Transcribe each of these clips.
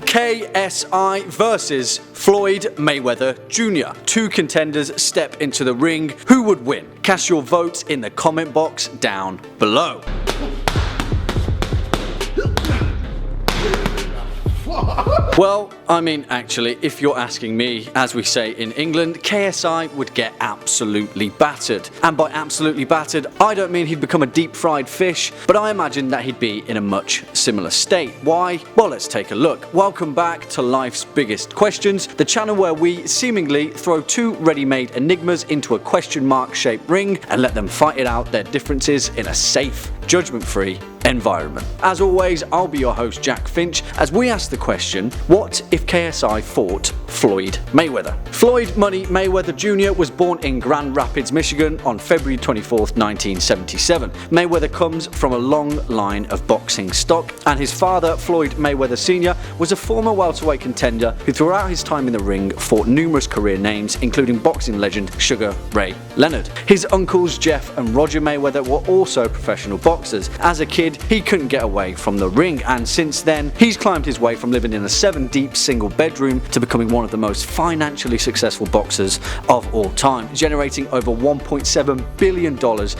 KSI versus Floyd Mayweather Jr. Two contenders step into the ring. Who would win? Cast your votes in the comment box down below. Well, I mean, actually, if you're asking me, as we say in England, KSI would get absolutely battered. And by absolutely battered, I don't mean he'd become a deep-fried fish, but I imagine that he'd be in a much similar state. Why? Well, let's take a look. Welcome back to Life's Biggest Questions, the channel where we seemingly throw two ready-made enigmas into a question mark-shaped ring and let them fight it out their differences in a safe, judgment-free environment. As always, I'll be your host, Jack Finch, as we ask the question, what if KSI fought Floyd Mayweather? Floyd Money Mayweather Jr. was born in Grand Rapids, Michigan on February 24th, 1977. Mayweather comes from a long line of boxing stock, and his father, Floyd Mayweather Sr., was a former welterweight contender who throughout his time in the ring fought numerous career names, including boxing legend Sugar Ray Leonard. His uncles Jeff and Roger Mayweather were also professional boxers. As a kid, he couldn't get away from the ring, and since then, he's climbed his way from living in a 7-deep single bedroom to becoming one of the most financially successful boxers of all time, generating over $1.7 billion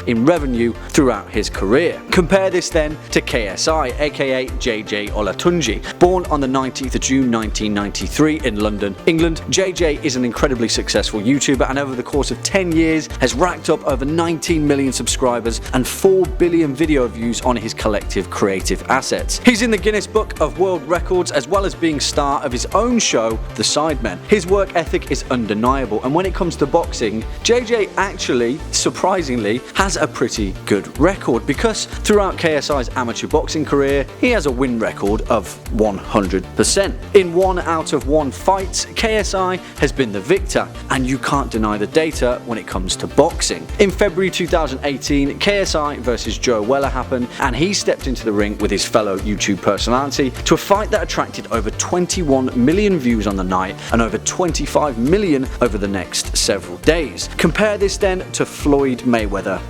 in revenue throughout his career. Compare this then to KSI, aka JJ Olatunji. Born on the 19th of June 1993 in London, England, JJ is an incredibly successful YouTuber and over the course of 10 years has racked up over 19 million subscribers and 4 billion video views on his collective creative assets. He's in the Guinness Book of World Records as well as being star of his own show, The Sidemen. His work ethic is undeniable, and when it comes to boxing, JJ actually, surprisingly, has a pretty good record because throughout KSI's amateur boxing career, he has a win record of 100%. In 1 out of 1 fights, KSI has been the victor, and you can't deny the data when it comes to boxing. In February 2018, KSI versus Joe Weller happened, and he stepped into the ring with his fellow YouTube personality to a fight that attracted over 21 million views on the night and over 25 million over the next several days. Compare this then to Floyd Mayweather.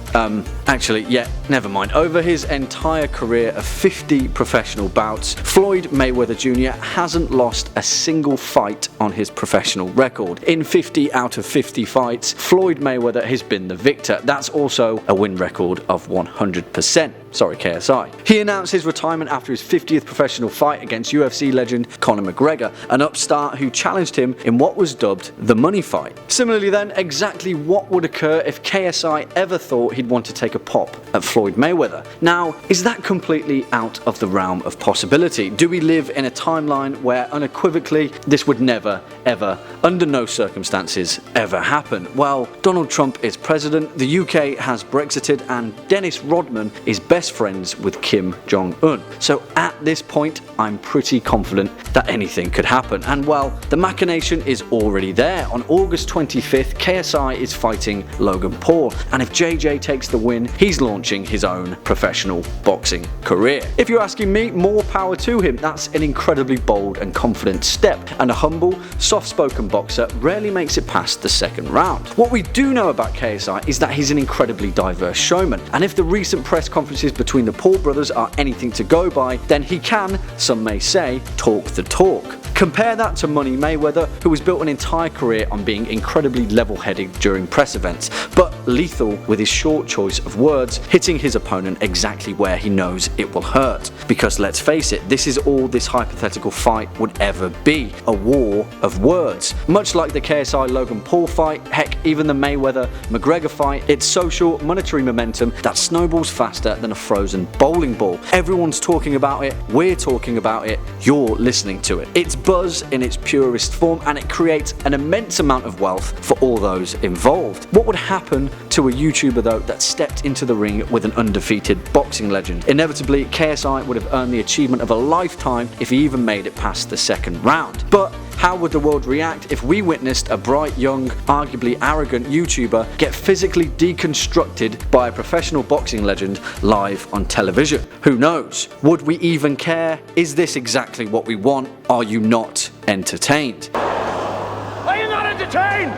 Never mind. Over his entire career of 50 professional bouts, Floyd Mayweather Jr. hasn't lost a single fight on his professional record. In 50 out of 50 fights, Floyd Mayweather has been the victor. That's also a win record of 100%. Sorry, KSI. He announced his retirement after his 50th professional fight against UFC legend Conor McGregor, an upstart who challenged him in what was dubbed the money fight. Similarly then, exactly what would occur if KSI ever thought he'd want to take a pop at Floyd Mayweather? Now, is that completely out of the realm of possibility? Do we live in a timeline where unequivocally this would never, ever, under no circumstances, ever happen? Well, Donald Trump is president, the UK has Brexited, and Dennis Rodman is best friends with Kim Jong-un. So at this point, I'm pretty confident that anything could happen. And well, the machination is already there. On August 25th, KSI is fighting Logan Paul. And if JJ takes the win, he's launching his own professional boxing career. If you're asking me, more power to him. That's an incredibly bold and confident step. And a humble, soft-spoken boxer rarely makes it past the second round. What we do know about KSI is that he's an incredibly diverse showman. And if the recent press conferences between the Paul brothers are anything to go by, then he can, some may say, talk the talk. Compare that to Money Mayweather, who has built an entire career on being incredibly level-headed during press events, but lethal with his short choice of words, hitting his opponent exactly where he knows it will hurt. Because let's face it, this is all this hypothetical fight would ever be, a war of words. Much like the KSI Logan Paul fight, heck, even the Mayweather McGregor fight, it's social monetary momentum that snowballs faster than a frozen bowling ball. Everyone's talking about it, we're talking about it, you're listening to it. It's buzz in its purest form, and it creates an immense amount of wealth for all those involved. What would happen to a YouTuber though that stepped into the ring with an undefeated boxing legend? Inevitably, KSI would have earned the achievement of a lifetime if he even made it past the second round. But how would the world react if we witnessed a bright, young, arguably arrogant YouTuber get physically deconstructed by a professional boxing legend live on television? Who knows? Would we even care? Is this exactly what we want? Are you not entertained? Are you not entertained?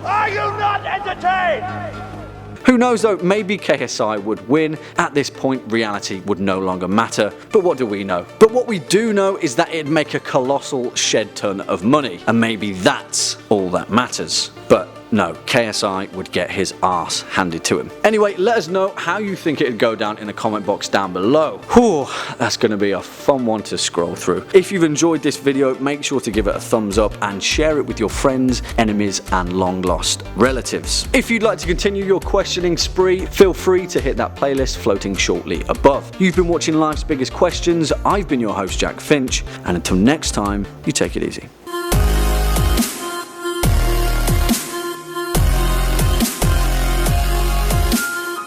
Are you not entertained? Who knows though, maybe KSI would win. At this point, reality would no longer matter. But what do we know? But what we do know is that it'd make a colossal shed ton of money. And maybe that's all that matters. But no, KSI would get his arse handed to him. Anyway, let us know how you think it'd go down in the comment box down below. Whew, that's going to be a fun one to scroll through. If you've enjoyed this video, make sure to give it a thumbs up and share it with your friends, enemies, and long lost relatives. If you'd like to continue your questioning spree, feel free to hit that playlist floating shortly above. You've been watching Life's Biggest Questions. I've been your host, Jack Finch, and until next time, you take it easy.